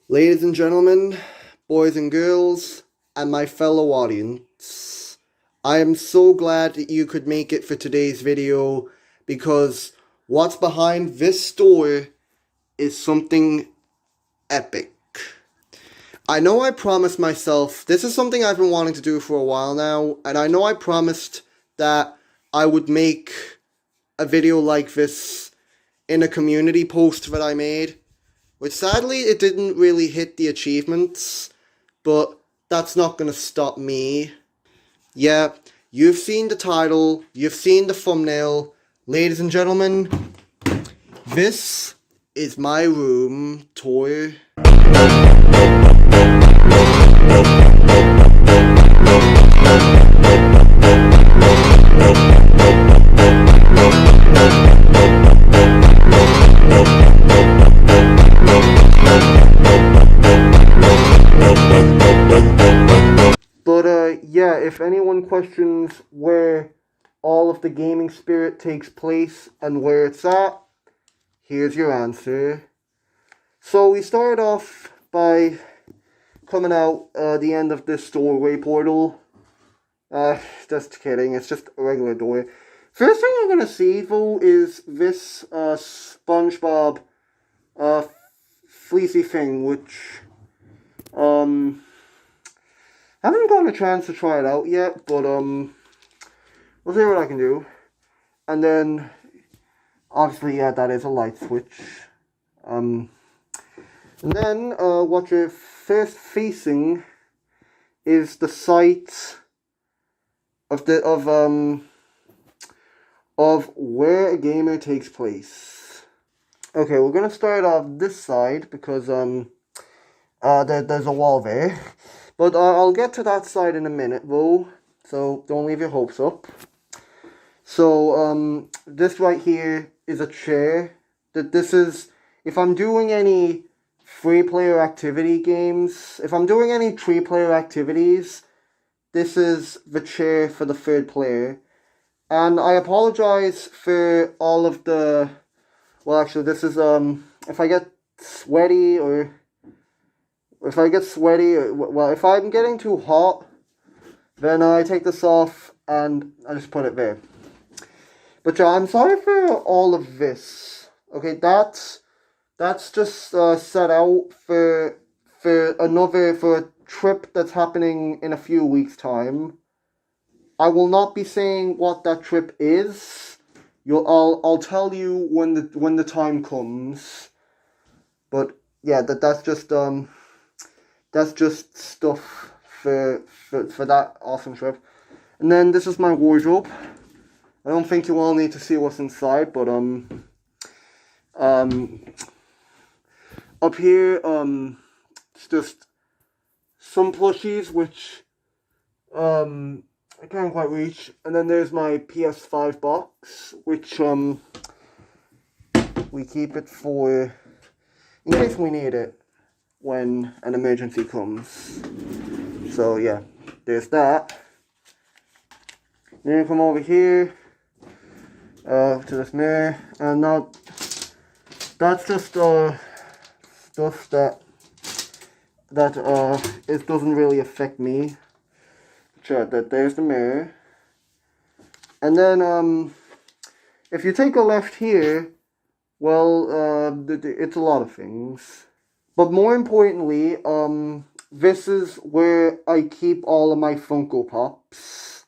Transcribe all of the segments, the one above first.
Ladies and gentlemen, boys and girls, and my fellow audience, I am so glad that you could make it for today's video because what's behind this store is something epic. I know I promised myself, this is something I've been wanting to do for a while now, and I know I promised that I would make a video like this in a community post that I made, which sadly it didn't really hit the achievements, but that's not gonna stop me. Yeah, you've seen the title, you've seen the thumbnail. Ladies and gentlemen, this is my room tour. But yeah, if anyone questions where all of the gaming spirit takes place and where it's at, here's your answer. So we started off by coming out the end of this doorway portal. Just kidding, it's just a regular door. First thing you're gonna see though is this SpongeBob fleecy thing, which haven't gotten a chance to try it out yet, but we'll see what I can do. And then obviously, yeah, that is a light switch. And then what you're first facing is the site of where a gamer takes place. Okay, we're gonna start off this side because there's a wall there. But I'll get to that side in a minute though, so don't leave your hopes up. So this right here is a chair. This is, if I'm doing any free-player activity games, if I'm doing any three-player activities, this is the chair for the third player. And I apologize for all of the, well actually this is, if I get sweaty or if I'm getting too hot, then I take this off and I just put it there. But yeah, I'm sorry for all of this. Okay, that's just set out for a trip that's happening in a few weeks' time. I will not be saying what that trip is. I'll tell you when the time comes. But yeah, that's just stuff for that awesome trip. And then this is my wardrobe. I don't think you all need to see what's inside, but up here it's just some plushies which I can't quite reach, and then there's my PS5 box, which we keep it for in case we need it when an emergency comes. So yeah, there's that. Then you come over here to this mirror, and now that's just stuff that it doesn't really affect me. Sure, there's the mirror, and then if you take a left here, well, it's a lot of things. But more importantly, this is where I keep all of my Funko Pops.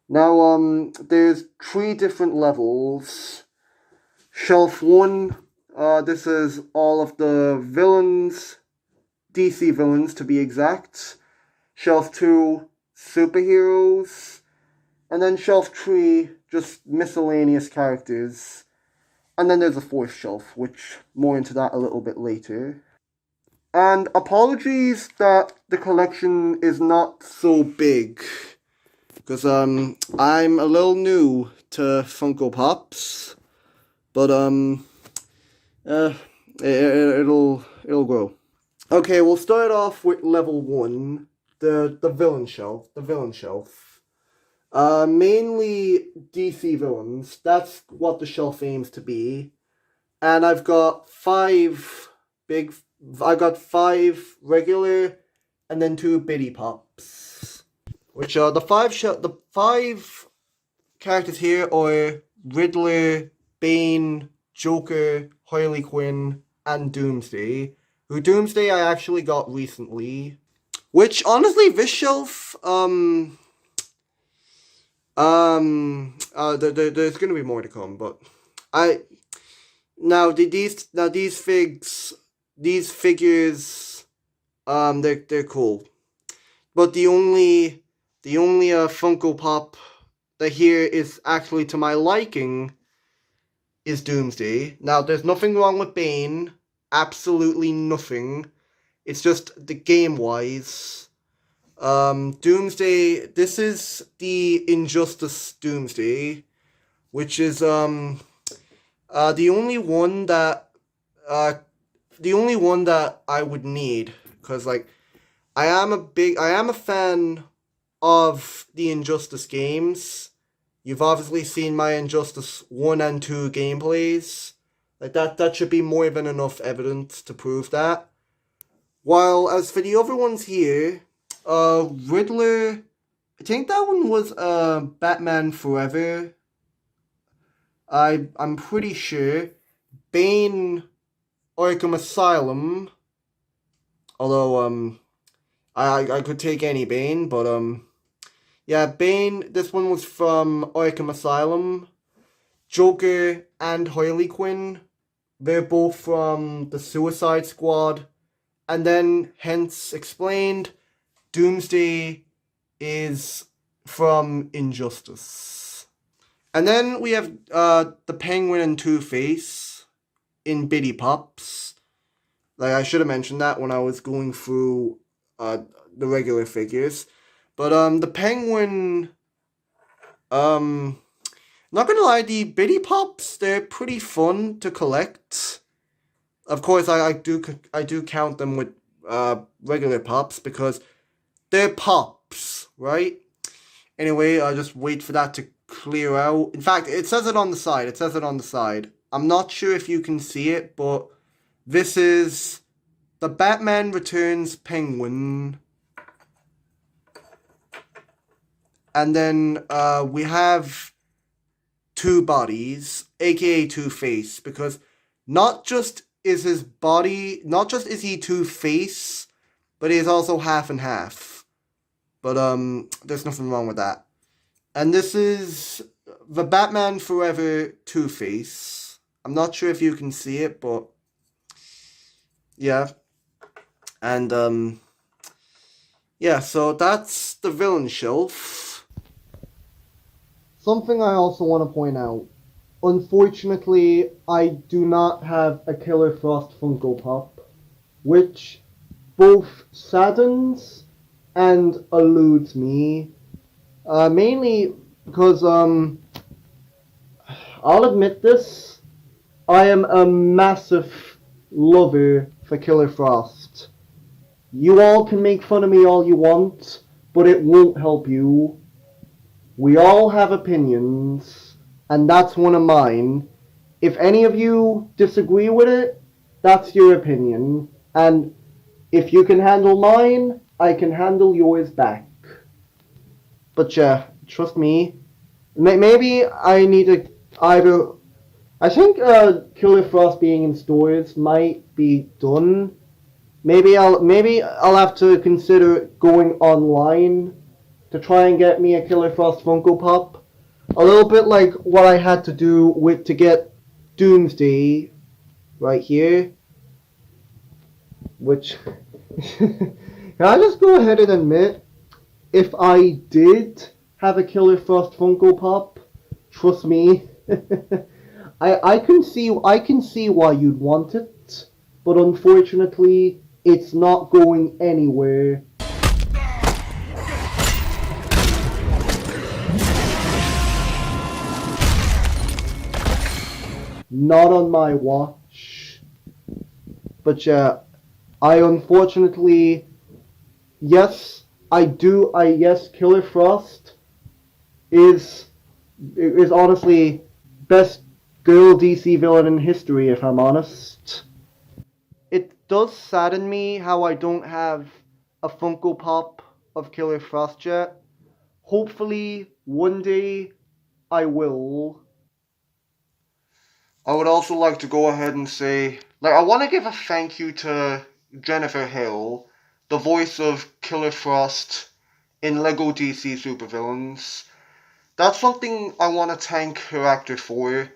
Now, there's 3 different levels. Shelf 1, this is all of the villains, DC villains to be exact. Shelf 2, superheroes. And then shelf 3, just miscellaneous characters. And then there's a 4th shelf, which more into that a little bit later. And apologies that the collection is not so big, because I'm a little new to Funko Pops, but it'll grow. Okay, we'll start off with level 1, the villain shelf. Mainly DC villains. That's what the shelf aims to be. And I've got 5 big I got 5 regular, and then 2 Biddy Pops. Which are the 5 characters here are Riddler, Bane, Joker, Harley Quinn, and Doomsday. Who Doomsday I actually got recently. Which honestly, this shelf, there's gonna be more to come, but I these figures, they're cool, but the only Funko Pop that here is actually to my liking is Doomsday. Now, there's nothing wrong with Bane, absolutely nothing. It's just the game wise. Doomsday. This is the Injustice Doomsday, which is the only one that I would need, because like I am a fan of the Injustice games. You've obviously seen my Injustice 1 and 2 gameplays. Like that should be more than enough evidence to prove that. While as for the other ones here, Riddler, I think that one was Batman Forever. I'm pretty sure. Bane, Arkham Asylum. Although I could take any Bane, but yeah, Bane. This one was from Arkham Asylum. Joker and Harley Quinn. They're both from the Suicide Squad. And then, hence explained, Doomsday is from Injustice. And then we have the Penguin and Two-Face in Biddy Pops. Like, I should have mentioned that when I was going through the regular figures. But the Penguin, not gonna lie, the Biddy Pops, they're pretty fun to collect. Of course, I do count them with regular Pops because they're Pops, right? Anyway, I'll just wait for that to clear out. In fact, it says it on the side. I'm not sure if you can see it, but this is the Batman Returns Penguin. And then we have two bodies, aka Two-Face, because not just is he Two-Face, but he is also half and half. But there's nothing wrong with that. And this is the Batman Forever Two-Face. I'm not sure if you can see it, but yeah. And yeah, so that's the villain shelf. Something I also want to point out. Unfortunately, I do not have a Killer Frost Funko Pop, which both saddens and eludes me. Mainly because, I'll admit this, I am a massive lover for Killer Frost. You all can make fun of me all you want, but it won't help you. We all have opinions, and that's one of mine. If any of you disagree with it, that's your opinion. And if you can handle mine, I can handle yours back. But yeah, trust me. Maybe I need to either... I think Killer Frost being in stores might be done. Maybe I'll have to consider going online to try and get me a Killer Frost Funko Pop. A little bit like what I had to do to get Doomsday right here. Which, can I just go ahead and admit, if I did have a Killer Frost Funko Pop, trust me, I can see why you'd want it, but unfortunately, it's not going anywhere. Not on my watch. But yeah, I unfortunately, yes, Killer Frost is honestly best girl DC villain in history, if I'm honest. does sadden me how I don't have a Funko Pop of Killer Frost yet. Hopefully, one day I will. I would also like to go ahead and say, I want to give a thank you to Jennifer Hill, the voice of Killer Frost in Lego DC Supervillains. That's something I want to thank her actor for.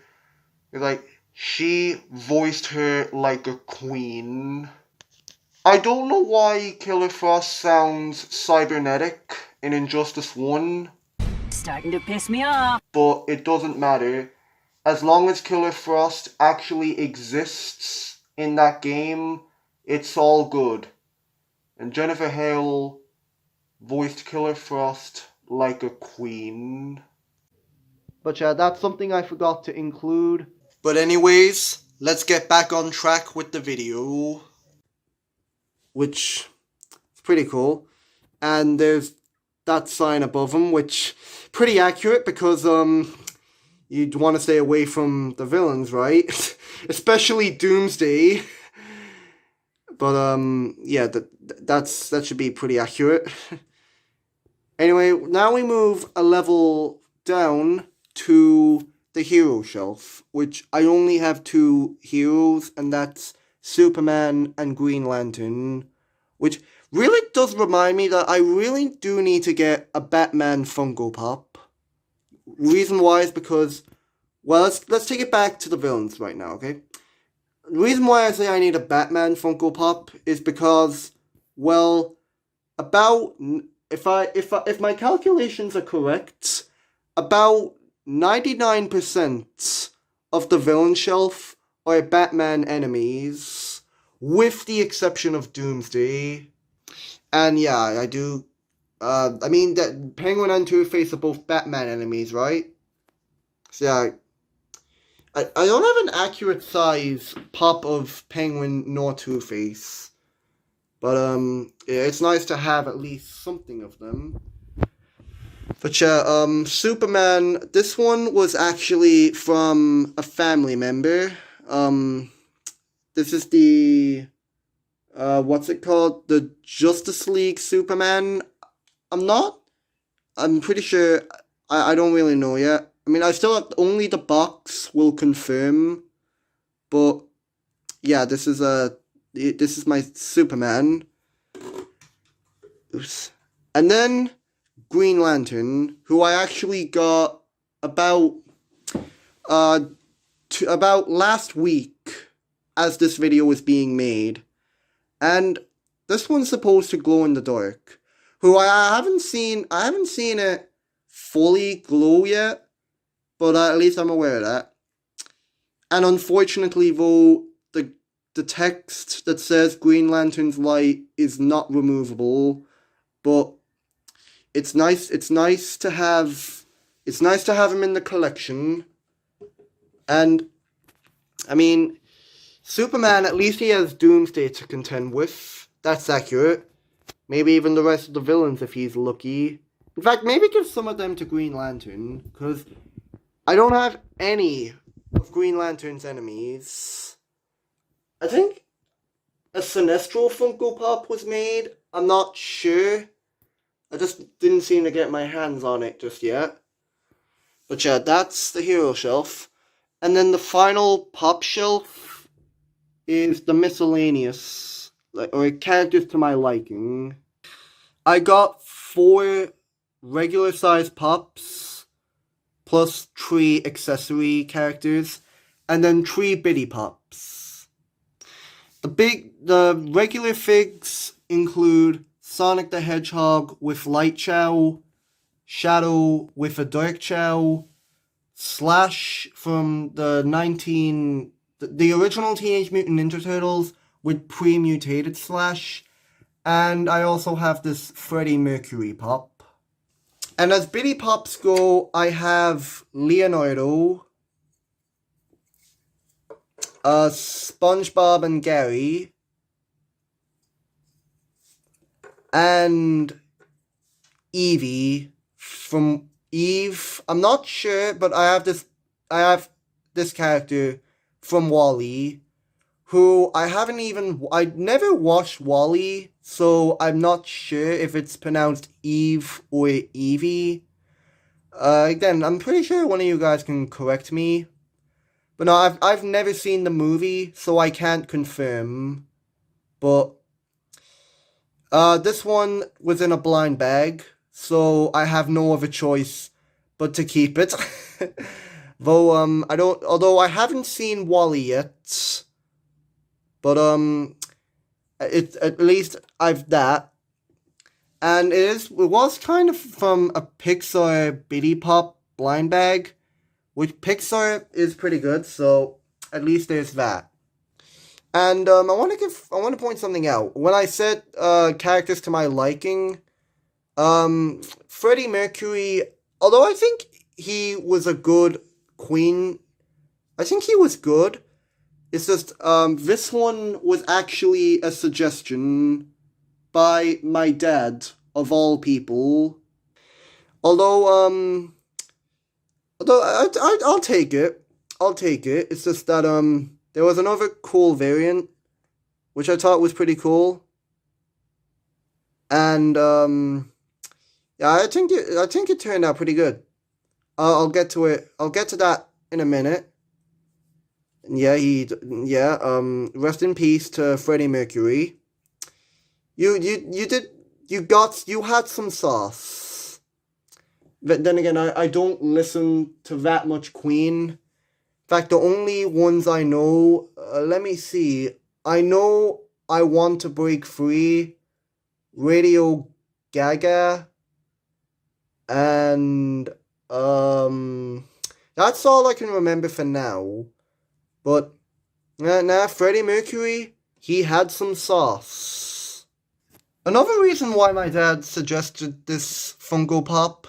Like, she voiced her like a queen. I don't know why Killer Frost sounds cybernetic in Injustice 1. Starting to piss me off. But it doesn't matter. As long as Killer Frost actually exists in that game, it's all good. And Jennifer Hale voiced Killer Frost like a queen. But yeah, that's something I forgot to include. But anyways, let's get back on track with the video. Which is pretty cool. And there's that sign above him, which pretty accurate because you'd want to stay away from the villains, right? Especially Doomsday. But yeah, that should be pretty accurate. Anyway, now we move a level down to the hero shelf, which I only have 2 heroes, and that's Superman and Green Lantern, which really does remind me that I really do need to get a Batman Funko Pop. Reason why is because, well, let's take it back to the villains right now, okay? The reason why I say I need a Batman Funko Pop is because, well, about if my calculations are correct, about 99% of the villain shelf are Batman enemies, with the exception of Doomsday. And yeah, I do. I mean that Penguin and Two-Face are both Batman enemies, right? So yeah, I don't have an accurate size pop of Penguin nor Two-Face. But yeah, it's nice to have at least something of them. But yeah, Superman, this one was actually from a family member. This is the what's it called? The Justice League Superman. I'm pretty sure I don't really know yet. I mean, I still have only the box will confirm, but yeah, this is my Superman. Oops. And then Green Lantern, who I actually got about about last week as this video was being made. And this one's supposed to glow in the dark. Who I haven't seen it fully glow yet, but at least I'm aware of that. And unfortunately, though, the text that says Green Lantern's light is not removable, but it's nice to have him in the collection. And I mean, Superman, at least he has Doomsday to contend with. That's accurate. Maybe even the rest of the villains if he's lucky. In fact, maybe give some of them to Green Lantern, because I don't have any of Green Lantern's enemies. I think a Sinestro Funko Pop was made. I'm not sure. I just didn't seem to get my hands on it just yet. But yeah, that's the hero shelf. And then the final pop shelf is the miscellaneous, or characters to my liking. I got 4 regular size pops, plus 3 accessory characters, and then 3 biddy pops. The regular figs include Sonic the Hedgehog with Light Chow, Shadow with a Dark Chow, Slash from the original Teenage Mutant Ninja Turtles with pre-mutated Slash, and I also have this Freddie Mercury pop. And as biddy pops go, I have Leonardo, SpongeBob and Gary, and Evie from Eve. I'm not sure, but I have this character from WALL-E, who I never watched Wally, so I'm not sure if it's pronounced Eve or Evie. Again, I'm pretty sure one of you guys can correct me. But no, I've never seen the movie, so I can't confirm. But this one was in a blind bag, so I have no other choice but to keep it. Though I don't. Although I haven't seen Wally yet, but it at least I've that, and it was kind of from a Pixar Biddy Pop blind bag, which Pixar is pretty good. So at least there's that. And I want to point something out. When I said characters to my liking, Freddie Mercury, although I think he was a good Queen, I think he was good. It's just this one was actually a suggestion by my dad of all people. Although I'll take it. I'll take it. It's just that there was another cool variant which I thought was pretty cool. And yeah, I think it turned out pretty good. I'll get to it. I'll get to that in a minute. Yeah, rest in peace to Freddie Mercury. You had some sauce. But then again, I don't listen to that much Queen. In fact, the only ones I know, let me see. I know I Want to Break Free, Radio Gaga, and that's all I can remember for now. But Freddie Mercury, he had some sauce. Another reason why my dad suggested this Funko Pop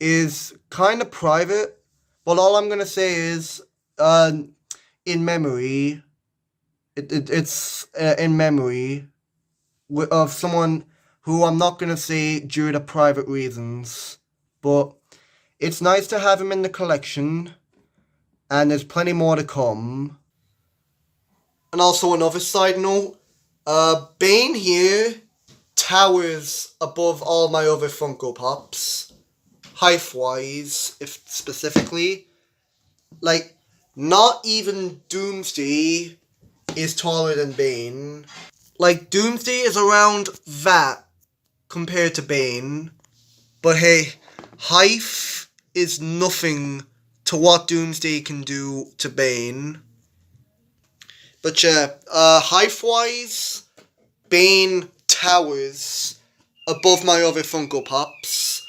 is kind of private, but all I'm gonna say is, in memory, it's in memory of someone who I'm not gonna say due to private reasons, but it's nice to have him in the collection, and there's plenty more to come. And also another side note, Bane here towers above all my other Funko Pops, height-wise, if specifically. Like, not even Doomsday is taller than Bane. Like, Doomsday is around that compared to Bane. But hey, height is nothing to what Doomsday can do to Bane. But yeah, height-wise, Bane towers above my other Funko Pops.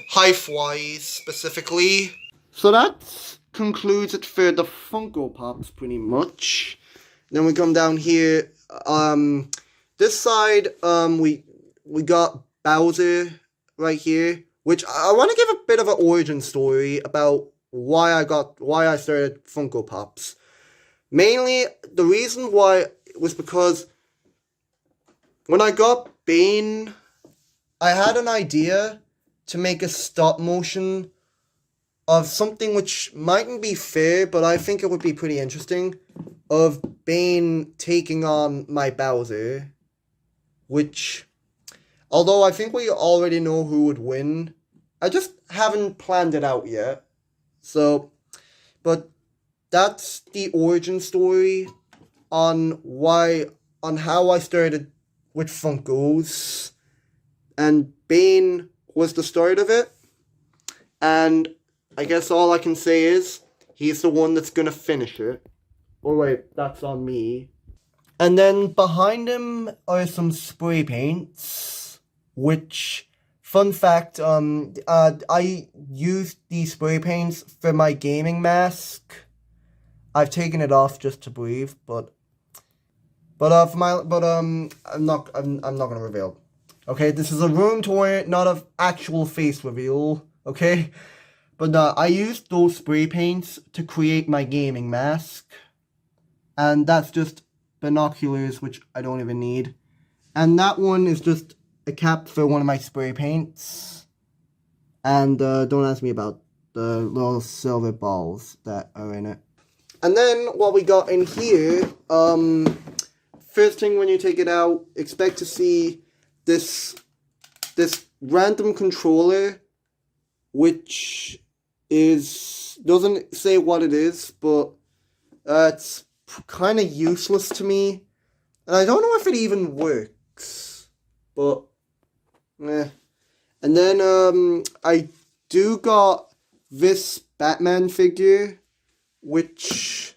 Height-wise, specifically. So that concludes it for the Funko Pops, pretty much. Then we come down here. This side, we got Bowser right here, which I want to give a bit of an origin story about why I started Funko Pops. Mainly, the reason why was because when I got Bane, I had an idea to make a stop motion of something which mightn't be fair, but I think it would be pretty interesting, of Bane taking on my Bowser, which, although I think we already know who would win, I just haven't planned it out yet. So, but that's the origin story on how I started with Funkos, and Bane was the start of it, and I guess all I can say is he's the one that's gonna finish it. Oh wait, that's on me. And then behind him are some spray paints, which, fun fact, I used these spray paints for my gaming mask. I've taken it off just to breathe, I'm not gonna reveal. Okay, this is a room tour, not an actual face reveal. Okay, but I used those spray paints to create my gaming mask, and that's just binoculars, which I don't even need. And that one is just a cap for one of my spray paints. And don't ask me about the little silver balls that are in it. And then what we got in here, first thing when you take it out, expect to see this random controller, which doesn't say what it is, but it's kind of useless to me, and I don't know if it even works, but eh. And then I do got this Batman figure, which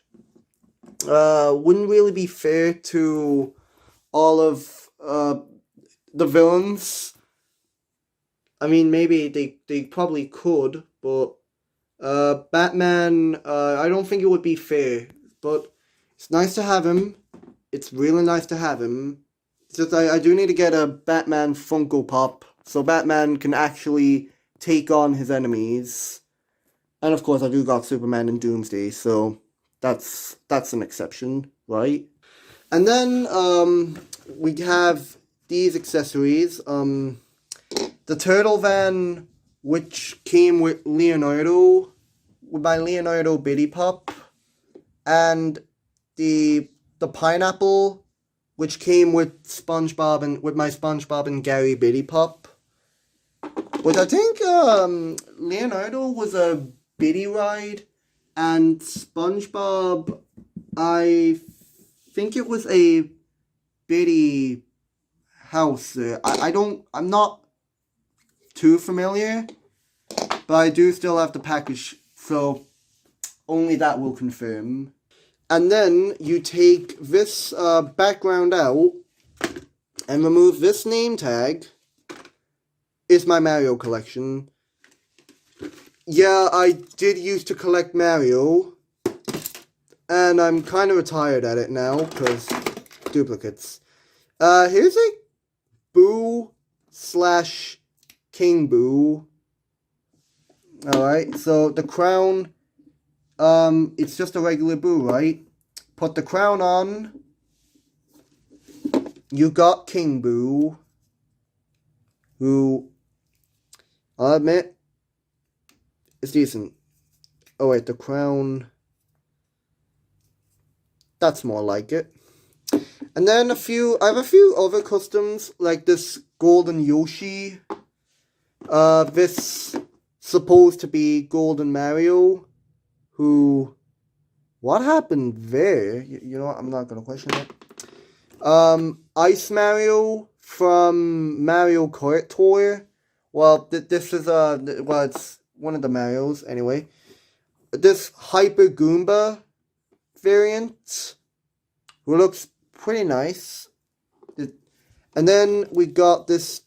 wouldn't really be fair to all of the villains. I mean, maybe they probably could, but Batman, I don't think it would be fair. But it's nice to have him. It's really nice to have him. It's just I do need to get a Batman Funko Pop so Batman can actually take on his enemies. And of course, I do got Superman and Doomsday, so that's an exception, right? And then we have these accessories. The Turtle Van, which came with Leonardo, with my Leonardo Biddy Pop, and the Pineapple, which came with SpongeBob and with my SpongeBob and Gary Biddy Pop. Which I think Leonardo was a Biddy ride, and SpongeBob, I think it was a Biddy house. I'm not too familiar, but I do still have the package, so only that will confirm. And then you take this background out and remove this name tag. Is my Mario collection. Yeah, I did used to collect Mario, and I'm kind of retired at it now because duplicates. Here's a Boo / King Boo. Alright, so the crown, it's just a regular Boo, right? Put the crown on. You got King Boo, who, I'll admit, is decent. Oh wait, the crown, that's more like it. And then I have a few other customs, like this Golden Yoshi. This supposed to be Golden Mario, who, what happened there? You know what, I'm not gonna question it. Ice Mario from Mario Kart Tour. Well, this is well, it's one of the Marios anyway. This Hyper Goomba variant, who looks pretty nice. And then we got this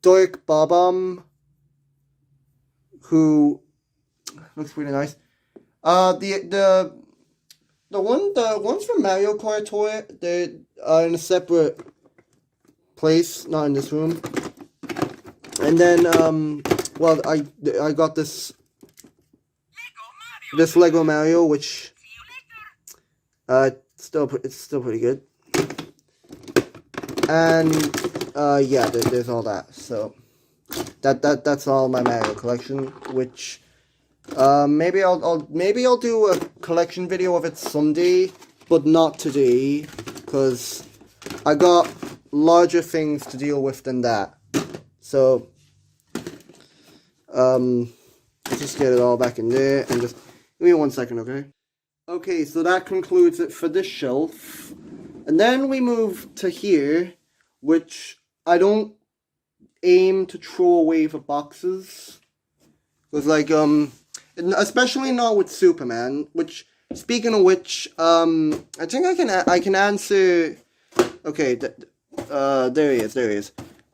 Dark Bob-omb, who looks pretty nice. The ones from Mario Kart Tour, they're in a separate place, not in this room. And then well, I got this Lego Mario, which it's still pretty good. And yeah, there's all that. So that's all my Mario collection, which maybe I'll do a collection video of it someday, but not today, because I got larger things to deal with than that. So let's just get it all back in there, and just give me 1 second, okay? Okay, so that concludes it for this shelf. And then we move to here, which I don't aim to throw away the boxes. Because, like, especially not with Superman, which, speaking of which, I think I can answer, okay, there he is.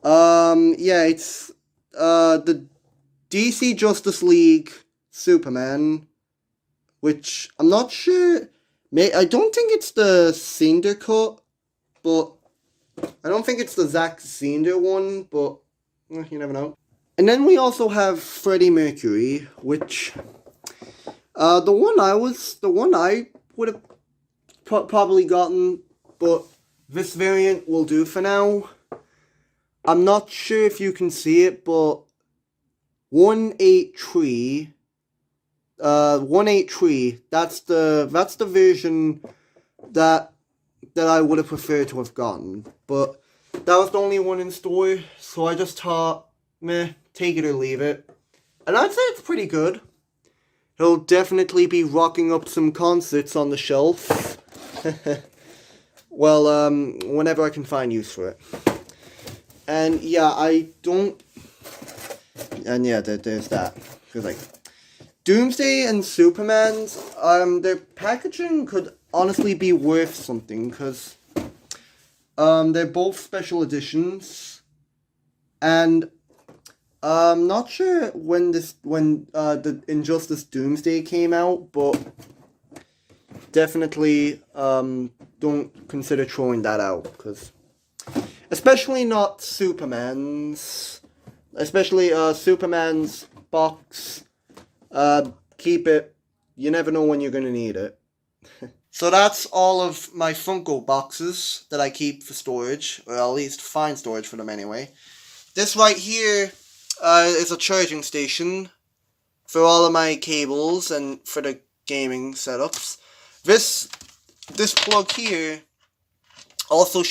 Yeah, it's, the DC Justice League Superman, which I'm not sure, I don't think it's the Cinder cut, but I don't think it's the Zack Cinder one, but you never know. And then we also have Freddie Mercury, which the one I would have probably gotten, but this variant will do for now. I'm not sure if you can see it, but 183, 183. That's the version that I would have preferred to have gotten. But that was the only one in store, so I just thought, meh, take it or leave it. And I'd say it's pretty good. He'll definitely be rocking up some concerts on the shelf. Well, whenever I can find use for it. And yeah, there's that. Cause like, Doomsday and Superman's, their packaging could honestly be worth something, because they're both special editions, and I'm not sure when the Injustice Doomsday came out, but definitely don't consider throwing that out, because especially not Superman's, Superman's box. Keep it. You never know when you're gonna need it. So that's all of my Funko boxes that I keep for storage, or at least find storage for them anyway. This right here is a charging station for all of my cables and for the gaming setups. This plug here also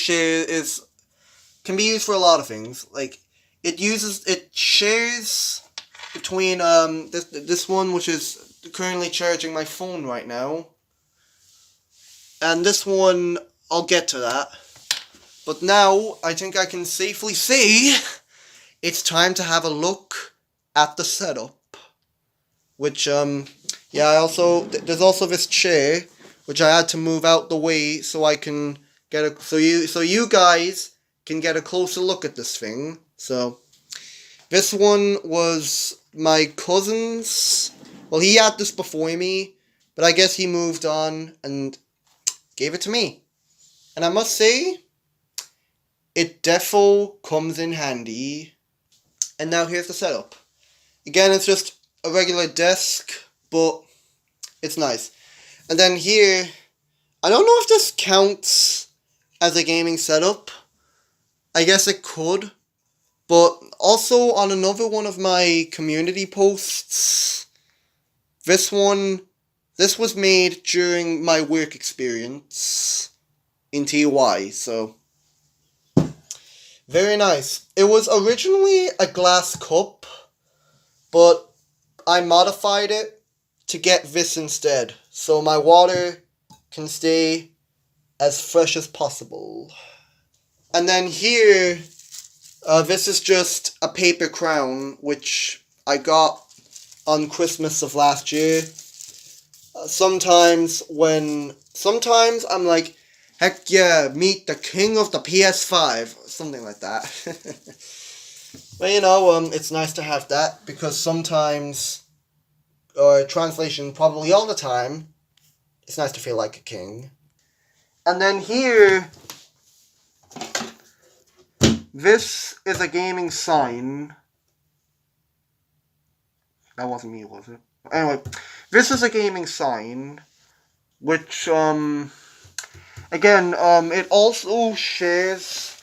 can be used for a lot of things. Like, it shares between this one, which is currently charging my phone right now, and this one. I'll get to that. But now I think I can safely say it's time to have a look at the setup. Which there's also this chair which I had to move out the way so I can get so you guys can get a closer look at this thing. So this one was my cousin's. Well, he had this before me, but I guess he moved on and gave it to me. And I must say, it defo comes in handy. And now here's the setup. Again, it's just a regular desk, but it's nice. And then here, I don't know if this counts as a gaming setup. I guess it could. But also on another one of my community posts, this was made during my work experience in TY, so very nice. It was originally a glass cup, but I modified it to get this instead, so my water can stay as fresh as possible. And then here, this is just a paper crown, which I got on Christmas of last year. Sometimes I'm like, heck yeah, meet the king of the PS5, something like that. But it's nice to have that, because sometimes, or translation probably all the time, it's nice to feel like a king. And then here, this is a gaming sign. That wasn't me, was it? Anyway, this is a gaming sign, which, again, it also shares.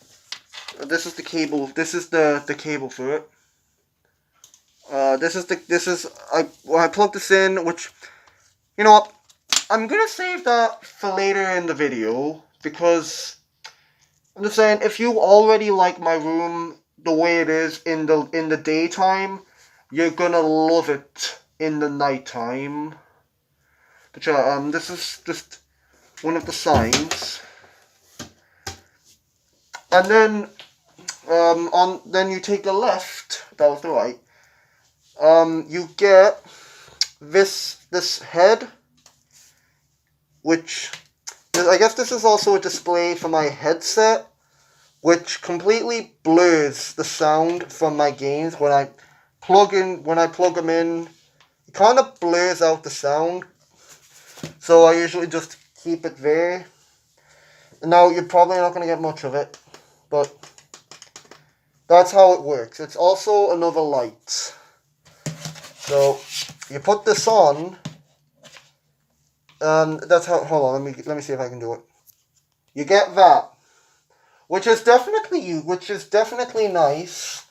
This is the cable. This is the cable for it. I plugged this in, which, you know what, I'm gonna save that for later in the video, because I'm just saying, if you already like my room the way it is in the daytime, you're gonna love it in the nighttime. But yeah, this is just one of the signs. And then, then you take the left, that was the right, you get this head, which, I guess this is also a display for my headset, which completely blurs the sound from my games. When I plug them in, it kind of blurs out the sound, so I usually just keep it there. Now, you're probably not going to get much of it, but that's how it works. It's also another light. So you put this on, and that's how. Hold on, let me see if I can do it. You get that, which is definitely nice.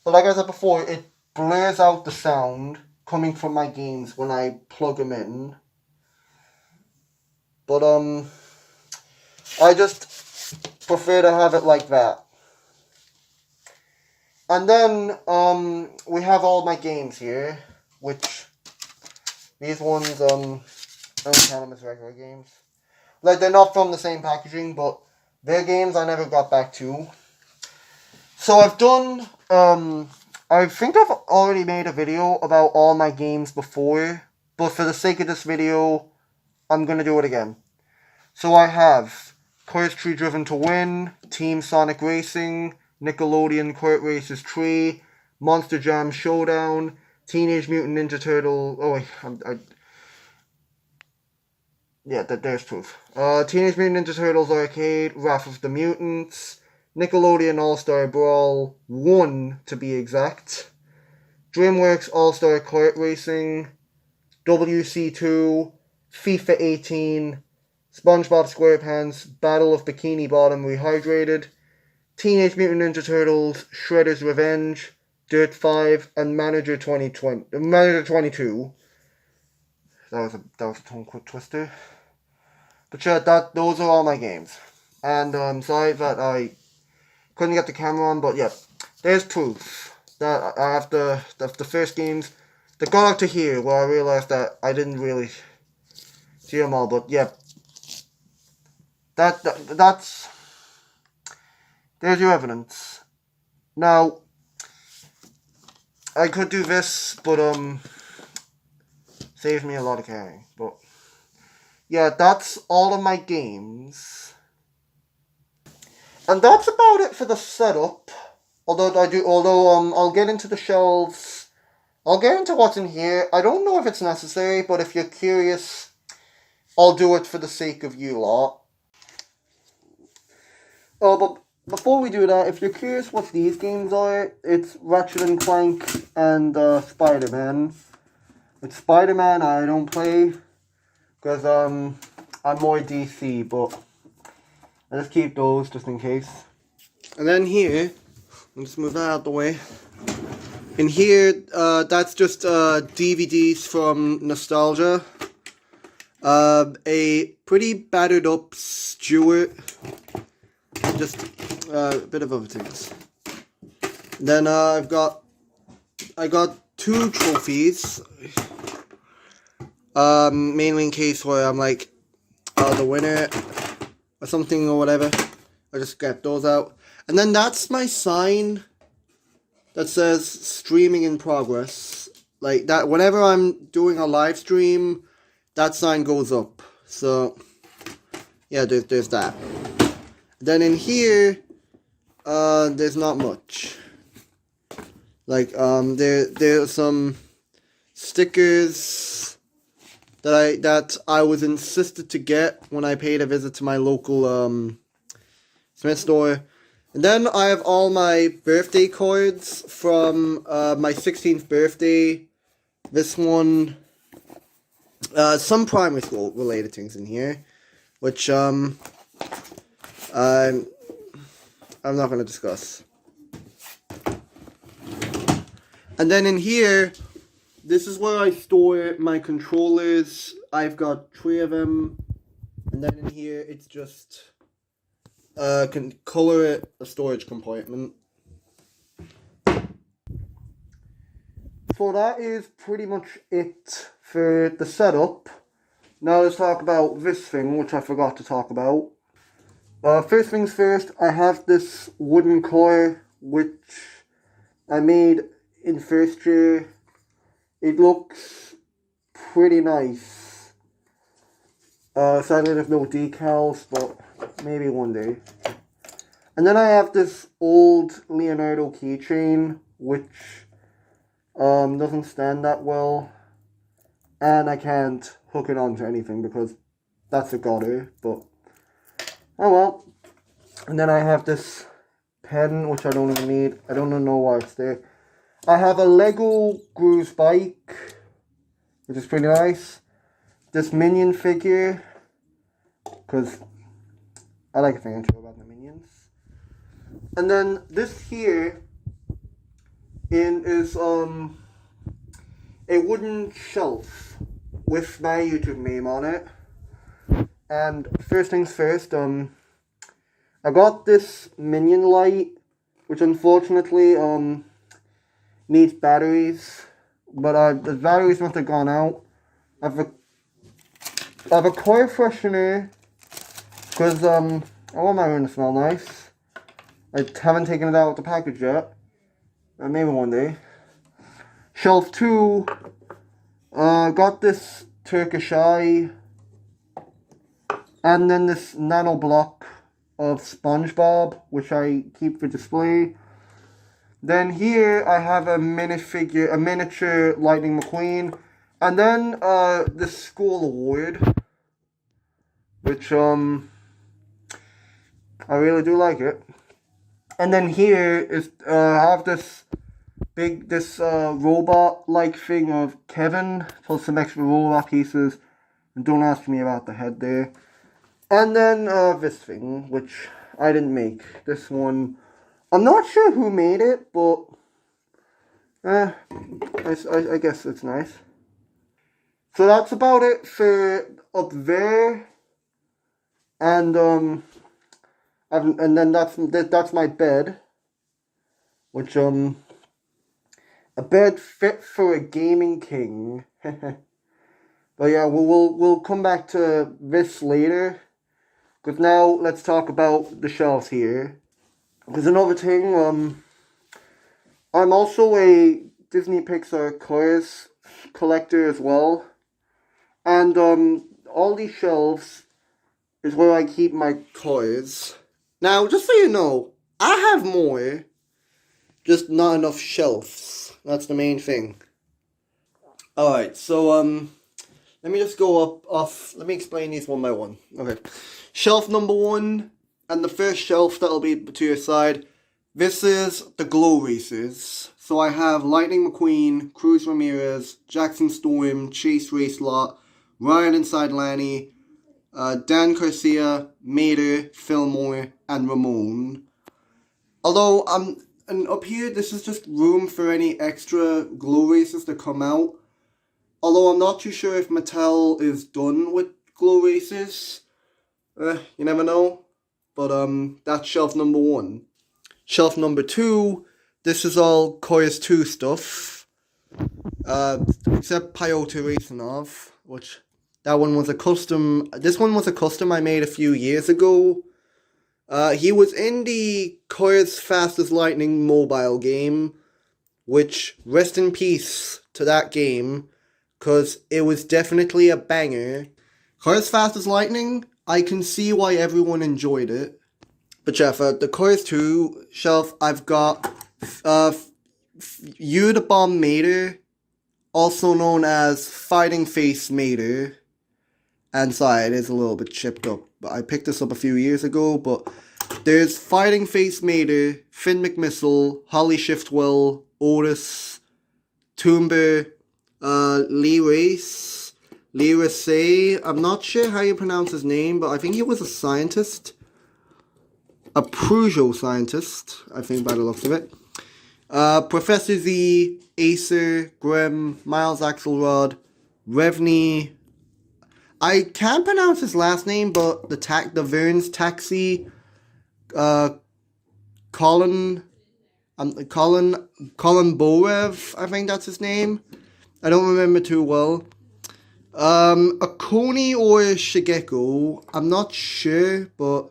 But like I said before, it blurs out the sound. coming from my games when I plug them in. But I just prefer to have it like that. And then we have all my games here, which these ones I don't count them as regular games. Like, they're not from the same packaging, but they're games I never got back to. So I've done I think I've already made a video about all my games before, but for the sake of this video, I'm gonna do it again. So I have Curse Tree Driven to Win, Team Sonic Racing, Nickelodeon Kart Races 3, Monster Jam Showdown, Teenage Mutant Ninja Turtle. Oh wait, there's proof. Teenage Mutant Ninja Turtles Arcade, Wrath of the Mutants, Nickelodeon All-Star Brawl 1 to be exact, DreamWorks All-Star Kart Racing, WC2, FIFA 18, SpongeBob SquarePants, Battle of Bikini Bottom Rehydrated, Teenage Mutant Ninja Turtles, Shredder's Revenge, Dirt 5, and Manager 22. That was a tongue twister. But yeah, those are all my games. And I'm sorry that I couldn't get the camera on, but yeah, there's proof that I have the first games that got up to here where I realized that I didn't really see them all. But yeah, that's there's your evidence. Now I could do this, but saves me a lot of carrying. But yeah, that's all of my games. And that's about it for the setup. Although I'll get into the shelves. I'll get into what's in here. I don't know if it's necessary, but if you're curious, I'll do it for the sake of you lot. Oh, but before we do that, if you're curious what these games are, it's Ratchet and Clank and Spider-Man. With Spider-Man, I don't play because I'm more DC, but I just keep those just in case. And then here, let's move that out the way. In here, that's just DVDs from Nostalgia. A pretty battered up Stewart. Just a bit of other things. Then I got 2 trophies. Mainly in case where I'm like the winner or something or whatever. I just get those out. And then that's my sign that says streaming in progress. Like that, whenever I'm doing a live stream, that sign goes up. So yeah, there's that. Then in here, there's not much. Like there's some stickers that I was insisted to get when I paid a visit to my local Smith store. And then I have all my birthday cards from my 16th birthday. This one, some primary school related things in here, which I'm not going to discuss. And then in here, this is where I store my controllers. I've got 3 of them. And then in here, it's just can color it a storage compartment. So that is pretty much it for the setup. Now let's talk about this thing, which I forgot to talk about. First things first, I have this wooden core, which I made in first year. It looks pretty nice. Sadly there's no decals, but maybe one day. And then I have this old Leonardo keychain, which doesn't stand that well. And I can't hook it onto anything because that's a gutter, but oh well. And then I have this pen, which I don't even need. I don't know why it's there. I have a Lego Gru's bike, which is pretty nice. This Minion figure, because I like a thing or two about the Minions. And then this here is a wooden shelf with my YouTube name on it. And first things first, I got this minion light, which unfortunately needs batteries, but the batteries must have gone out. I have a coil freshener because I want my room to smell nice. I haven't taken it out of the package yet. Maybe one day. Shelf 2, got this Turkish eye, and then this nano block of SpongeBob, which I keep for display. Then here I have a miniature Lightning McQueen, and then the School Award, which I really do like it. And then here is I have this robot-like thing of Kevin, plus some extra robot pieces. And don't ask me about the head there. And then this thing, which I didn't make. This one, I'm not sure who made it, but I guess it's nice. So that's about it for up there. And then that's my bed, which a bed fit for a gaming king. But yeah, we'll come back to this later. Because now let's talk about the shelves here. There's another thing. I'm also a Disney Pixar toys collector as well, and all these shelves is where I keep my toys. Now, just so you know, I have more, just not enough shelves. That's the main thing. Alright, so, let me just go let me explain these one by one. Okay. Shelf number 1, and the first shelf that'll be to your side, this is the Glow Racers. So I have Lightning McQueen, Cruz Ramirez, Jackson Storm, Chase Racelot, Ryan Inside Lanny, Dan Garcia, Mater, Fillmore, and Ramon. Although, and up here, this is just room for any extra Glow Racers to come out. Although I'm not too sure if Mattel is done with Glow Racers. You never know. But, that's shelf number 1. Shelf number 2, this is all Chorus 2 stuff. Except Pyotr Raisinov, which... That one was a custom. This one was a custom I made a few years ago. He was in the Core's Fastest Lightning mobile game, which, rest in peace to that game, because it was definitely a banger. Core's Fastest Lightning, I can see why everyone enjoyed it. But yeah, for the Core's 2 shelf, I've got You the Bomb Mater, also known as Fighting Face Mater. And sorry, it is a little bit chipped up. But I picked this up a few years ago. But there's Fighting Face Mater, Finn McMissile, Holly Shiftwell, Otis, Toomber, Lee Race, I'm not sure how you pronounce his name, but I think he was a scientist. A Peugeot scientist, I think by the looks of it. Professor Z, Acer, Grem, Miles Axelrod, Revney. I can't pronounce his last name, but the Verne's Taxi, Colin Borev, I think that's his name. I don't remember too well. Akoni or Shigeko, I'm not sure, but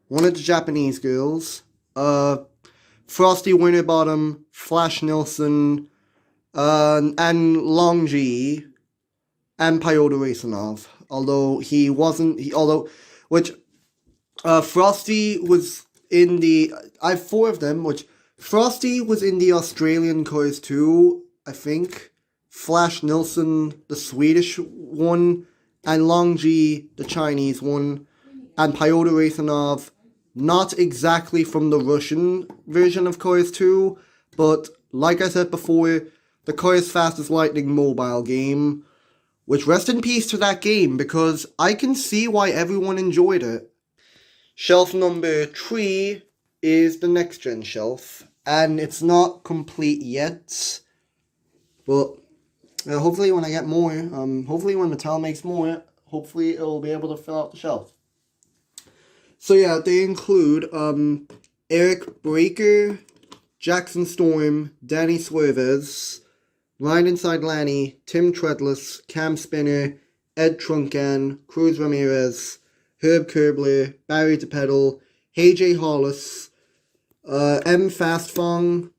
one of the Japanese girls. Frosty Winterbottom, Flash Nilsson, and Longji, and Pyotr Raisinov. Frosty was in the... I have 4 of them, which... Frosty was in the Australian Chorus 2, I think. Flash Nilsson, the Swedish one. And Longji, the Chinese one. And Pyotr Raisinov, not exactly from the Russian version of Chorus 2, but, like I said before, the Chorus Fastest Lightning mobile game. Which, rest in peace to that game, because I can see why everyone enjoyed it. Shelf number 3 is the next gen shelf, and it's not complete yet, but hopefully when I get more, hopefully when Mattel makes more, hopefully it'll be able to fill out the shelf. So yeah, they include Eric Breaker, Jackson Storm, Danny Suarez, Ryan Inside Lanny, Tim Treadless, Cam Spinner, Ed Truncan, Cruz Ramirez, Herb Kerbler, Barry DePedal, AJ Hollis, M Fastfong,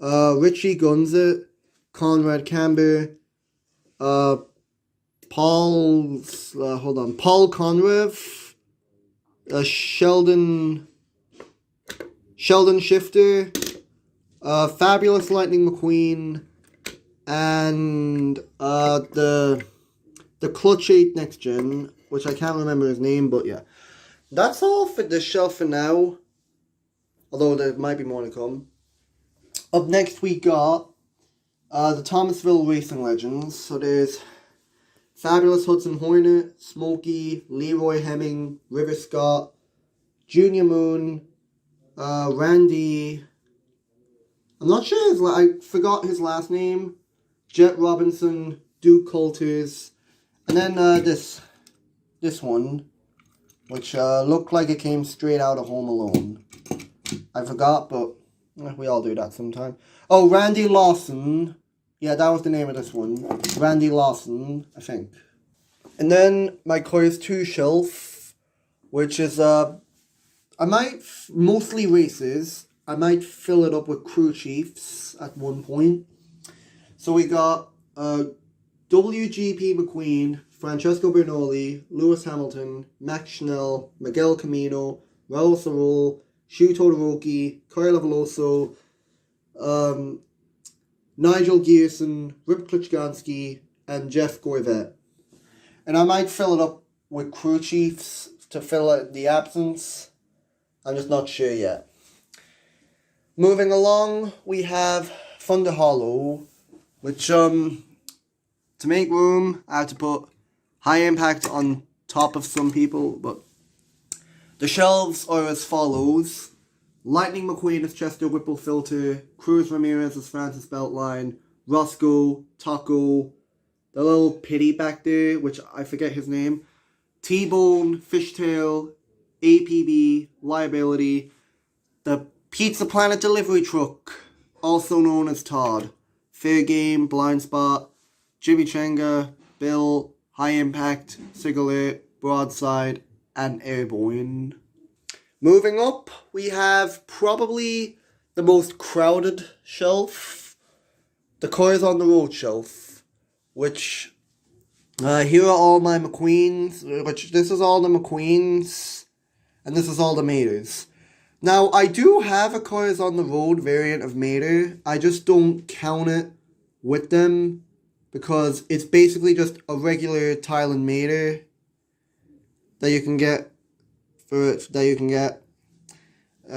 Richie Gunzit, Conrad Camber, Paul Conrev, Sheldon Shifter, Fabulous Lightning McQueen, and the Clutch 8 Next Gen, which I can't remember his name, but yeah. That's all for the shelf for now, although there might be more to come. Up next we got the Thomasville Racing Legends. So there's Fabulous Hudson Hornet, Smokey, Leroy Hemming, River Scott, Junior Moon, Randy, I'm not sure I forgot his last name, Jet Robinson, Duke Coulters, and then this one, which looked like it came straight out of Home Alone. I forgot, but we all do that sometime. Oh, Randy Lawson. Yeah, that was the name of this one. Randy Lawson, I think. And then my Cars 2 shelf, which is, mostly races. I might fill it up with crew chiefs at one point. So we got WGP McQueen, Francesco Bernoulli, Lewis Hamilton, Max Schnell, Miguel Camino, Raul Sarol, Shu Todoroki, Carlo Veloso, Nigel Gearson, Rip Klitschgansky, and Jeff Gorvet. And I might fill it up with crew chiefs to fill out the absence. I'm just not sure yet. Moving along, we have Thunder Hollow, which, to make room, I have to put High Impact on top of some people, but the shelves are as follows. Lightning McQueen as Chester Whipple Filter, Cruz Ramirez as Francis Beltline, Roscoe, Taco, the little pitty back there, which I forget his name, T-Bone, Fishtail, APB, Liability, the Pizza Planet delivery truck, also known as Todd, Fair Game, Blind Spot, Jimmy Chenga, Bill, High Impact, Cigarette, Broadside, and Airborne. Moving up, we have probably the most crowded shelf, the Cars on the Road shelf, which, here are all my McQueens, this is all the McQueens, and this is all the Maters. Now, I do have a Cars on the Road variant of Mater, I just don't count it with them, because it's basically just a regular Thailand Mater that you can get. I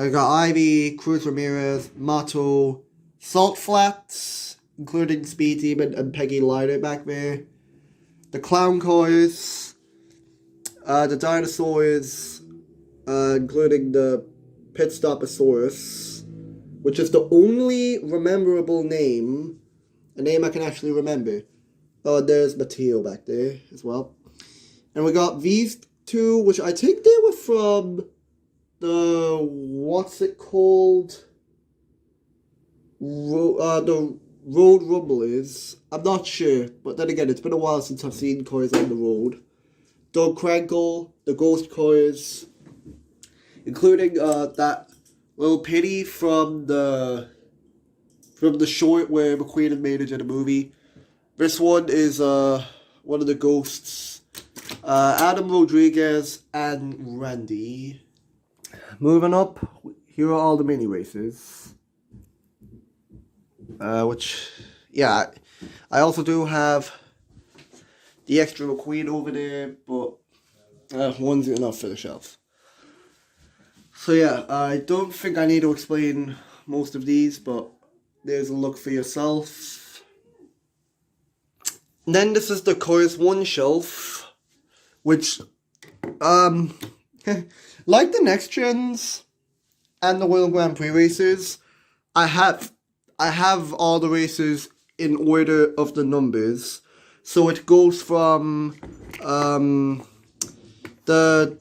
got Ivy, Cruz Ramirez, Mato, Salt Flats, including Speed Demon and Peggy Lighter back there. The Clown Cars, the Dinosaurs, including the Pit Stoposaurus, which is the only rememberable name, a name I can actually remember. Oh, there's Matteo back there as well. And we got these two, which I think they were from the, what's it called? The Road Rumblers. I'm not sure, but then again, it's been a while since I've seen Cars on the Road. Doug Crankle, the Ghost Cars, including that little pitty from the short where McQueen and Mater did a movie. This one is one of the ghosts. Adam Rodriguez and Randy. Moving up, here are all the mini races. Which, yeah, I also do have the extra McQueen over there, but one's enough for the shelf. So yeah, I don't think I need to explain most of these, but there's a look for yourself. And then this is the Cars 1 shelf, which, like the Next Gens and the World Grand Prix races, I have all the races in order of the numbers. So it goes from the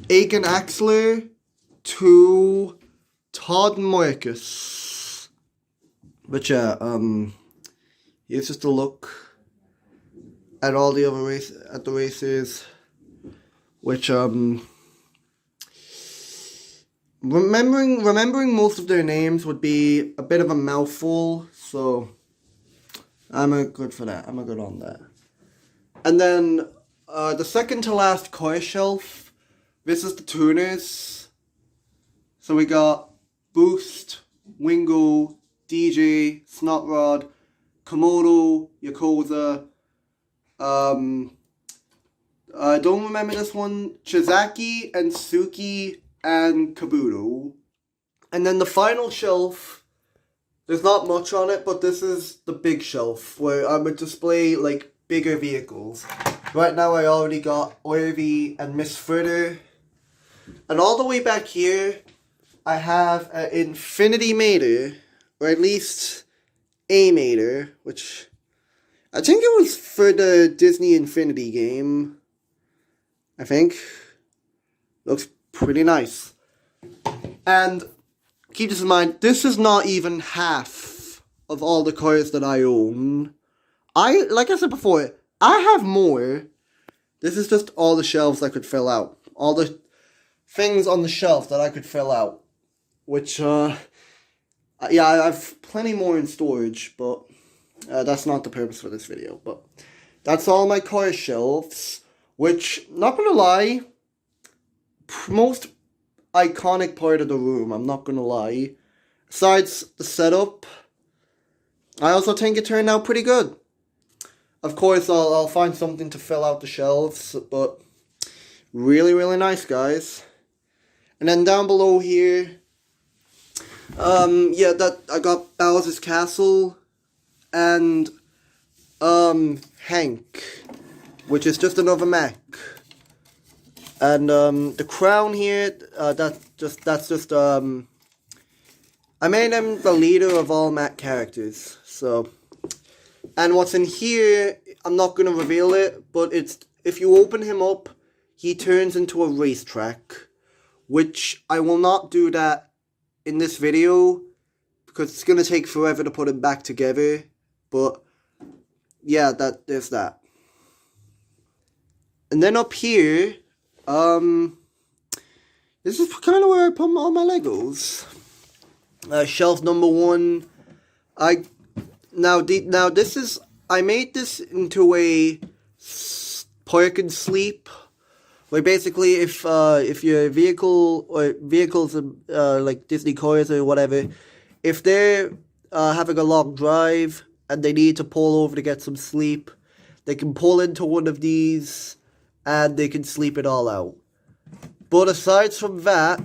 Aiken Axler to Todd Marcus. But yeah, here's just a look at all the other races, which remembering most of their names would be a bit of a mouthful, so I'm a good for that. I'm a good on that. And then the second to last car shelf, this is the tuners. So we got Boost, Wingo, DJ, Snotrod, Komodo, Yakuza. I don't remember this one. Chizaki and Suki and Kabuto. And then the final shelf, there's not much on it, but this is the big shelf where I would display like bigger vehicles. Right now I already got Orvy and Miss Fritter. And all the way back here, I have an Infinity Mater, or at least a Mater, which I think it was for the Disney Infinity game. I think. Looks pretty nice. And keep this in mind, this is not even half of all the cars that I own. Like I said before, I have more. This is just all the shelves I could fill out. All the things on the shelf that I could fill out. Which, yeah, I have plenty more in storage, but that's not the purpose for this video. But that's all my car shelves, which, not gonna lie, most iconic part of the room, I'm not gonna lie. Besides the setup, I also think it turned out pretty good. Of course, I'll find something to fill out the shelves, but really, really nice, guys. And then down below here, yeah, that I got Bowser's Castle and Hank, which is just another mech. And the crown here, that's just I made him the leader of all mech characters. So, and what's in here, I'm not gonna reveal it, but it's, if you open him up, he turns into a racetrack, which I will not do that in this video, because it's going to take forever to put it back together, but yeah, there's that. And then up here, this is kind of where I put all my Legos. Shelf number 1, now this is, I made this into a park and sleep. Like basically, if your vehicle or vehicles like Disney cars or whatever, if they're having a long drive and they need to pull over to get some sleep, they can pull into one of these and they can sleep it all out. But aside from that,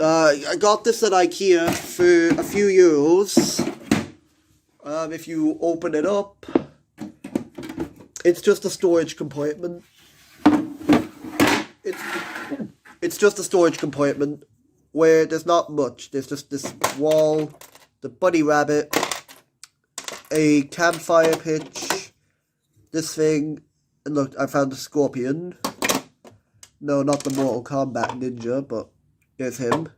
I got this at IKEA for a few euros. If you open it up, it's just a storage compartment. It's just a storage compartment where there's not much. There's just this wall, the bunny rabbit, a campfire pitch, this thing, and look, I found a scorpion. No, not the Mortal Kombat ninja, but there's him.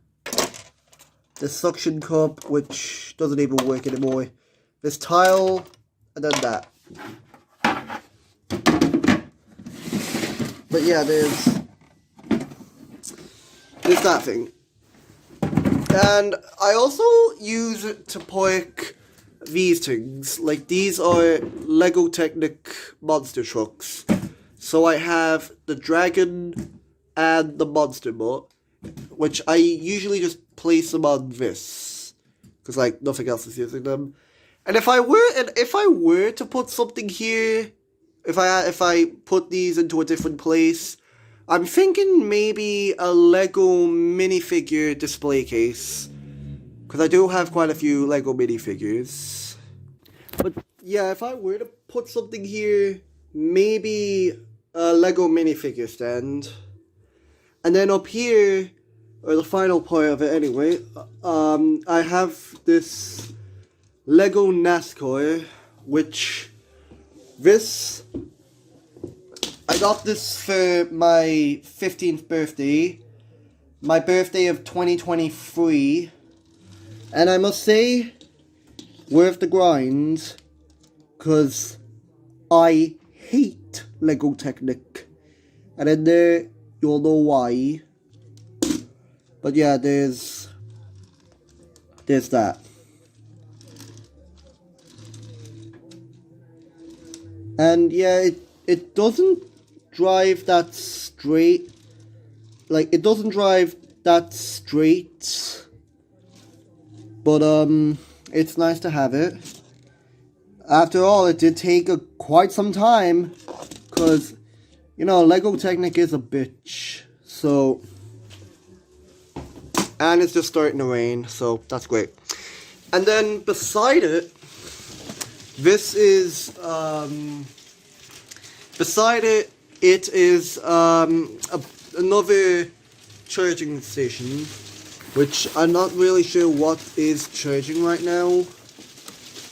This suction cup, which doesn't even work anymore. This tile, and then that. But yeah, there's that thing. And I also use it to park these things. Like, these are Lego Technic monster trucks. So I have the dragon and the monster mutt, which I usually just place them on this, because like nothing else is using them. And if I were to put something here, if I put these into a different place, I'm thinking maybe a Lego minifigure display case, because I do have quite a few Lego minifigures. But yeah, if I were to put something here, maybe a Lego minifigure stand. And then up here, or the final part of it anyway, I have this Lego NASCAR, which I got this for my 15th birthday, my birthday of 2023, and I must say, worth the grind, because I hate Lego Technic, and in there, you'll know why. But yeah, there's that. And yeah, it doesn't drive that straight. Like, it doesn't drive that straight. But, it's nice to have it. After all, it did take quite some time. Because, you know, Lego Technic is a bitch. So, and it's just starting to rain. So, that's great. And then, beside it, this is, beside it, it is another charging station, which I'm not really sure what is charging right now.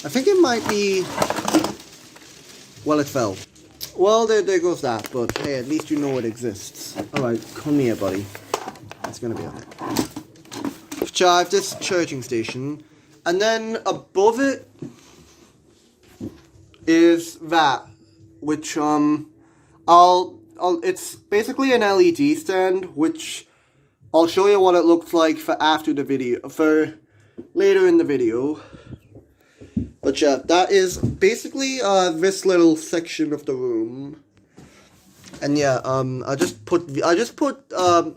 I think it might be, well, it fell. Well, there goes that, but hey, at least you know it exists. Alright, come here, buddy. It's gonna be okay. So I have this charging station, and then above it is that, which it's basically an LED stand, which I'll show you what it looks like for later in the video. But yeah, that is basically this little section of the room. And yeah, I just put so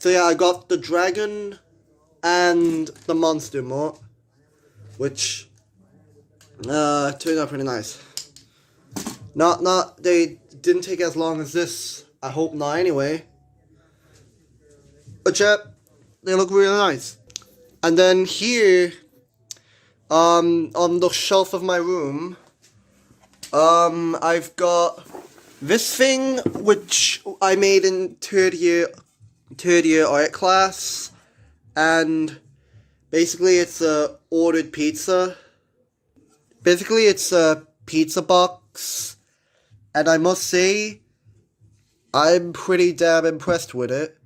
yeah, I got the dragon and the monster mod, which turned out pretty nice. They didn't take as long as this. I hope not anyway. But yeah, they look really nice. And then here, on the shelf of my room, I've got this thing, which I made in third year art class. And basically it's a ordered pizza. Basically it's a pizza box. And I must say, I'm pretty damn impressed with it.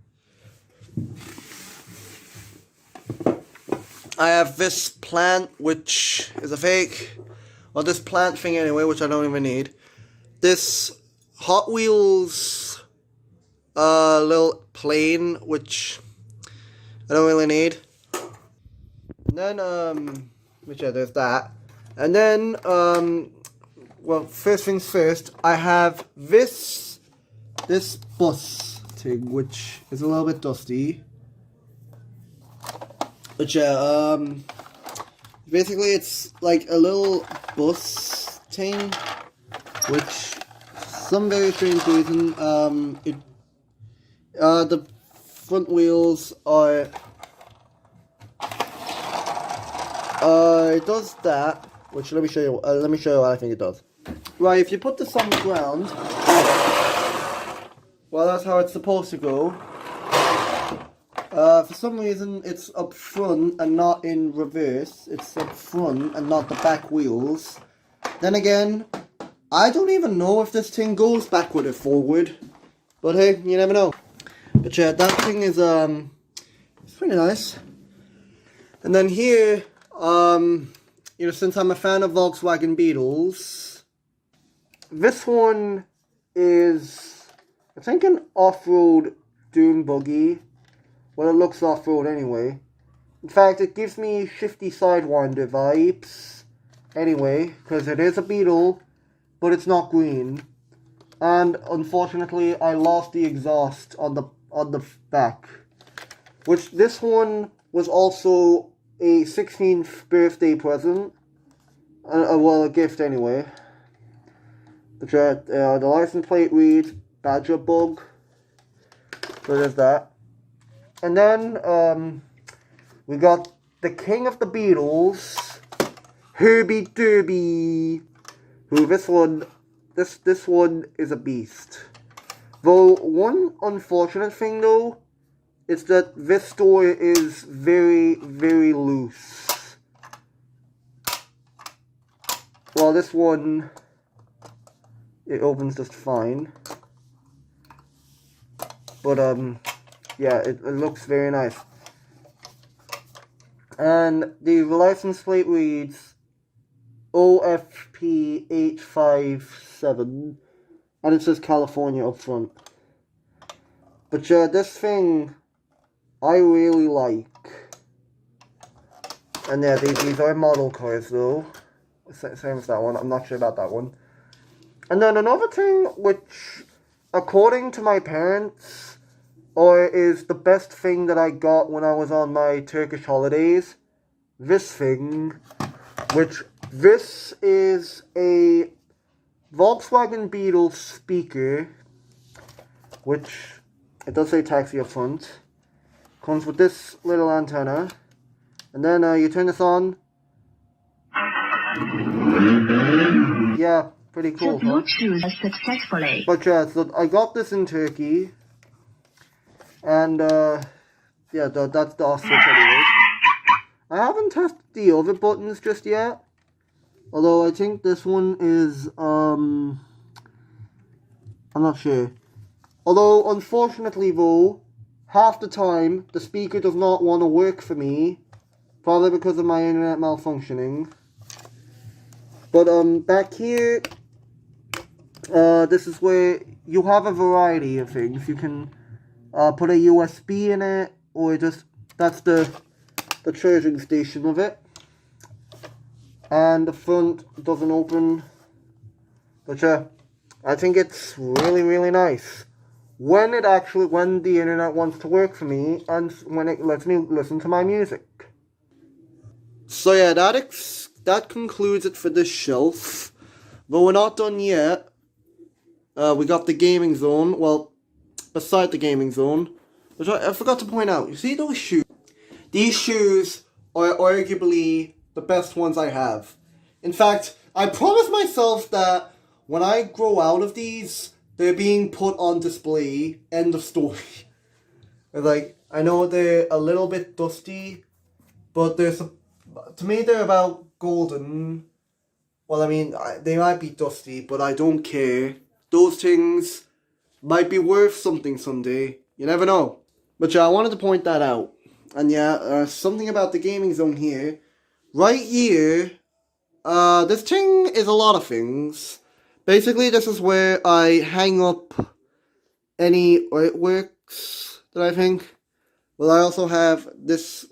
I have this plant, which is a fake. Well, this plant thing anyway, which I don't even need. This Hot Wheels little plane, which I don't really need. And then, which yeah, there's that. And then, well, first things first, I have this bus thing, which is a little bit dusty. But yeah, basically it's like a little bus thing, which some very strange reason, the front wheels are, it does that, which let me show you what I think it does. Right, if you put this on the ground, well, that's how it's supposed to go. For some reason, it's up front and not in reverse. It's up front and not the back wheels. Then again, I don't even know if this thing goes backward or forward. But hey, you never know. But yeah, that thing is, it's pretty nice. And then here, you know, since I'm a fan of Volkswagen Beetles, this one is, I think, an off-road dune buggy. Well, it looks off-road anyway. In fact, it gives me Shifty Sidewinder vibes. Anyway, because it is a Beetle, but it's not green. And unfortunately, I lost the exhaust on the back. Which this one was also a 16th birthday present. Well, a gift anyway. The license plate reads Badger Bug. So there's that. And then, we got the king of the Beatles, Herbie Derby, who this one is a beast. Though, one unfortunate thing though, is that this door is very, very loose. well, this one, it opens just fine. But, yeah, it looks very nice. And the license plate reads OFP857, and it says California up front. But yeah, this thing I really like. And yeah, these are model cars though. Same as that one. I'm not sure about that one. And then another thing which, according to my parents, is the best thing that I got when I was on my Turkish holidays. This thing, this is a Volkswagen Beetle speaker, which it does say taxi up front. Comes with this little antenna, and then you turn this on. Yeah, pretty cool, huh? Successfully. But yeah, so I got this in Turkey, and yeah, that's the off switch anyway. I haven't tested the other buttons just yet, although I think this one is, I'm not sure. Although, unfortunately though, half the time, the speaker does not want to work for me, probably because of my internet malfunctioning. But, back here, this is where you have a variety of things. You can, put a USB in it, or just, that's the charging station of it. And the front doesn't open. But yeah, I think it's really, really nice. When the internet wants to work for me, and when it lets me listen to my music. So yeah, that concludes it for this shelf. But we're not done yet. We got the gaming zone. Well, beside the gaming zone, which I forgot to point out. You see those shoes? These shoes are arguably the best ones I have. In fact, I promised myself that when I grow out of these, they're being put on display. End of story. Like, I know they're a little bit dusty, but to me they're about golden. Well, I mean, they might be dusty, but I don't care. Those things might be worth something someday. You never know. But yeah, I wanted to point that out. And yeah, something about the gaming zone here. Right here, this thing is a lot of things. Basically, this is where I hang up any artworks that I think. Well, I also have this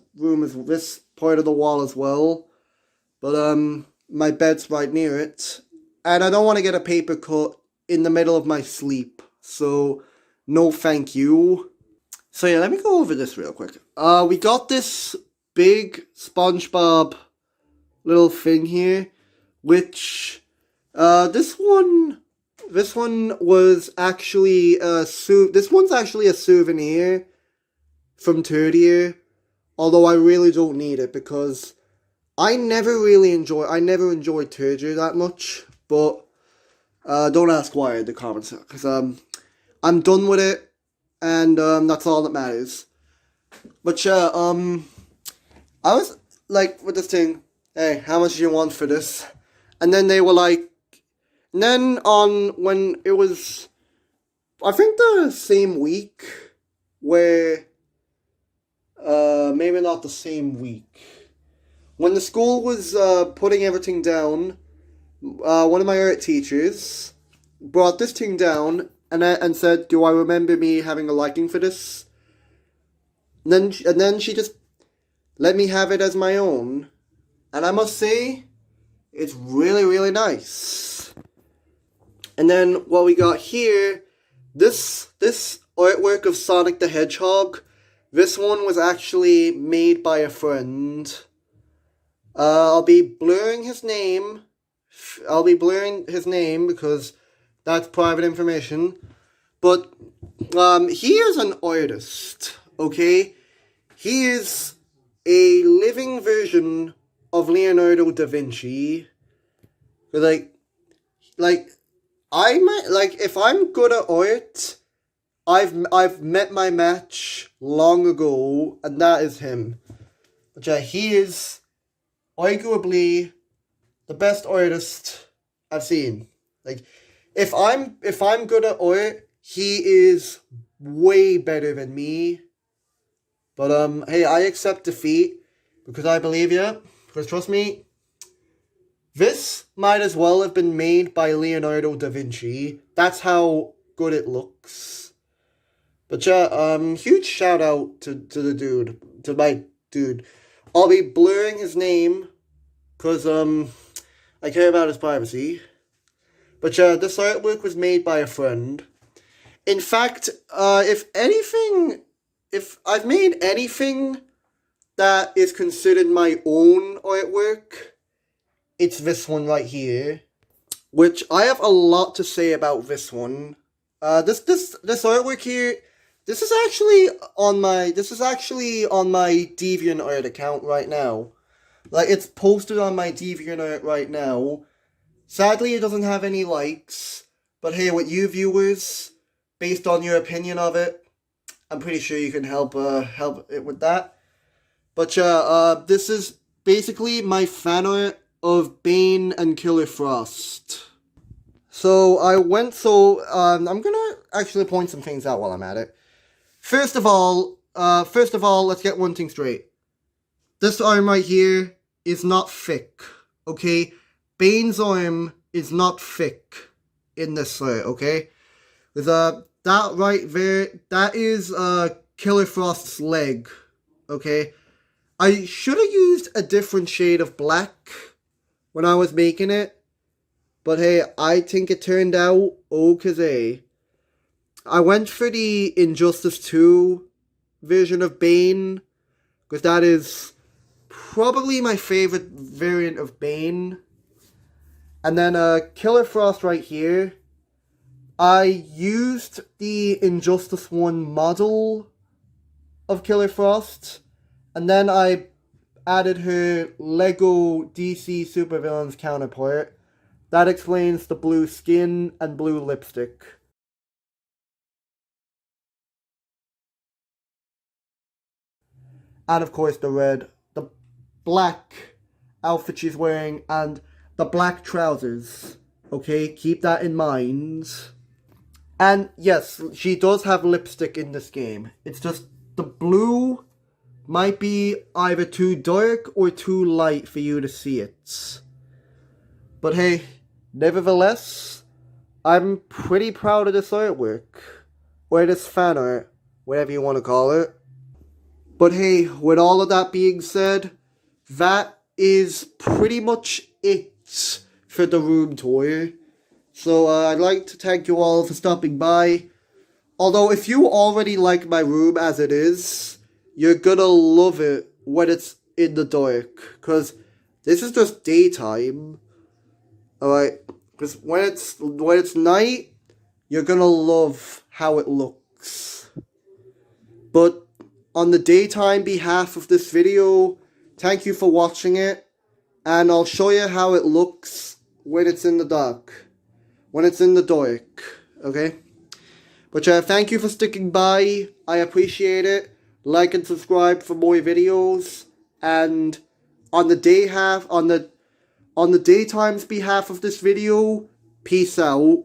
part of the wall as well. But, my bed's right near it. And I don't want to get a paper cut in the middle of my sleep. So, no thank you. So yeah, let me go over this real quick. We got this big SpongeBob little thing here, which, this one was actually this one's actually a souvenir from third year, although I really don't need it because I never enjoyed third year that much, but, don't ask why in the comments, because, I'm done with it. And, that's all that matters. But yeah, I was like, with this thing, hey, how much do you want for this? And then they were like, and then when it was, I think the same week, where, maybe not the same week, when the school was, putting everything down, one of my art teachers brought this thing down, and said, do I remember me having a liking for this? And then she just let me have it as my own. And I must say, it's really, really nice. And then what we got here, this artwork of Sonic the Hedgehog, this one was actually made by a friend. I'll be blurring his name because that's private information. But, he is an artist, okay? He is a living version of Leonardo da Vinci. Like, if I'm good at art, I've met my match long ago, and that is him. But yeah, he is arguably the best artist I've seen. Like, if I'm good at art, he is way better than me. But hey, I accept defeat because I believe you. Because trust me, this might as well have been made by Leonardo da Vinci. That's how good it looks. But yeah, huge shout out to the dude, to my dude. I'll be blurring his name because I care about his privacy. But yeah, this artwork was made by a friend. In fact, if I've made anything that is considered my own artwork, it's this one right here. Which I have a lot to say about this one. This artwork here, this is actually on my DeviantArt account right now. Like, it's posted on my DeviantArt right now. Sadly, it doesn't have any likes. But hey, with you viewers, based on your opinion of it, I'm pretty sure you can help it with that. But yeah, this is basically my fan art of Bane and Killer Frost. So I'm gonna actually point some things out while I'm at it. First of all, let's get one thing straight. This arm right here is not thick, okay? Bane's arm is not thick in this art, okay? There's that right there, that is Killer Frost's leg, okay? I should have used a different shade of black when I was making it, but hey, I think it turned out okay. I went for the Injustice 2 version of Bane, because that is probably my favorite variant of Bane. And then Killer Frost right here, I used the Injustice 1 model of Killer Frost, and then I added her Lego DC Supervillains counterpart. That explains the blue skin and blue lipstick. And of course the black outfit she's wearing, and the black trousers. Okay, keep that in mind. And yes, she does have lipstick in this game. It's just the blue might be either too dark or too light for you to see it. But hey, nevertheless, I'm pretty proud of this artwork. Or this fan art, whatever you want to call it. But hey, with all of that being said, that is pretty much it for the room tour. So I'd like to thank you all for stopping by. Although if you already like my room as it is, you're gonna love it when it's in the dark. Because this is just daytime. Alright, because when it's night, you're gonna love how it looks. But on the daytime behalf of this video, thank you for watching it. And I'll show you how it looks when it's in the dark. When it's in the dark, okay? But thank you for sticking by. I appreciate it. Like and subscribe for more videos. And on the daytime's behalf of this video, peace out.